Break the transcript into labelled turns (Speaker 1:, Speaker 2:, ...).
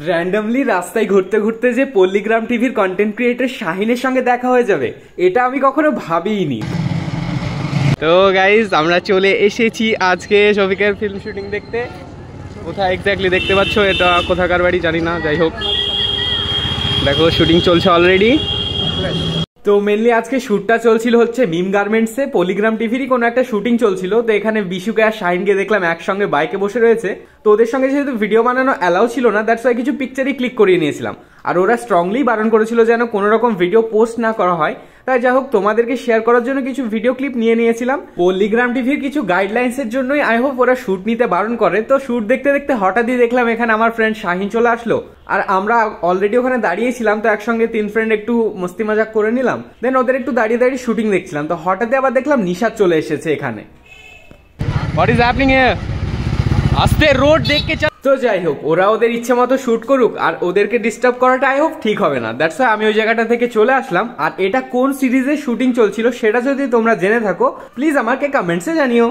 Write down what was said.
Speaker 1: Randomly রাস্তায় ঘুরতে ঘুরতে যে পল্লীগ্রাম টিভির কন্টেন্ট ক্রিয়েটর শাহিনের সঙ্গে দেখা হয়ে যাবে, এটা আমি কখনো ভাবিনি। তো গাইজ, আমরা চলে এসেছি আজকে শফিকের ফিল্ম শুটিং দেখতে। কোথায় এক্স্যাক্টলি দেখতে পাচ্ছ, এটা কোথাকার বাড়ি জানি না, যাই হোক দেখো শুটিং চলছে অলরেডি। তো মেনলি আজকে শ্যুটটা চলছিল হচ্ছে মিম গার্মেন্টসে, পল্লীগ্রাম টিভিরই কোনো একটা শুটিং চলছিল। তো এখানে বিশুকে আর শাহিনকে দেখলাম একসঙ্গে বাইকে বসে রয়েছে। তো ওদের সঙ্গে যেহেতু ভিডিও বানানো অ্যালাউ ছিল না, দ্যাটস ওয়াই কিছু পিকচারই ক্লিক করিয়ে নিয়েছিলাম। আর ওরা স্ট্রংলি বারণ করেছিল যেন কোনো রকম ভিডিও পোস্ট না করা হয়। তাই যাই হোক, তোমাদেরকে শেয়ার করার জন্য কিছু ভিডিও ক্লিপ নিয়ে নিয়েছিলাম। পল্লীগ্রাম টিভির কিছু গাইডলাইন্সের জন্যই আই হোপ ওরা শ্যুট নিতে বারণ করে। তো শ্যুট দেখতে দেখতে হঠাৎই দেখলাম এখানে আমার ফ্রেন্ড শাহিন চলে আসলো। আর আমরা অলরেডি ওখানে দাঁড়িয়েছিলাম, তো একসঙ্গে তিন ফ্রেন্ড একটু মস্তি মজাক করে নিলাম। দেন ওদের একটু দাঁড়িয়ে দাঁড়িয়ে শুটিং দেখছিলাম। তো হঠাৎই আবার দেখলাম নিশাদ চলে এসেছে এখানে। What is happening here? আস্তে রোড দেখ কে। তো যাই হোক, ওরা ওদের ইচ্ছে মতো শুট করুক, আর ওদেরকে ডিস্টার্ব করাটা আই হোপ ঠিক হবে না। দ্যাটস ওয়াই আমি ওই জায়গাটা থেকে চলে আসলাম। আর এটা কোন সিরিজের শুটিং চলছিল সেটা যদি তোমরা জেনে থাকো, প্লিজ আমাকে কমেন্টসে জানিও।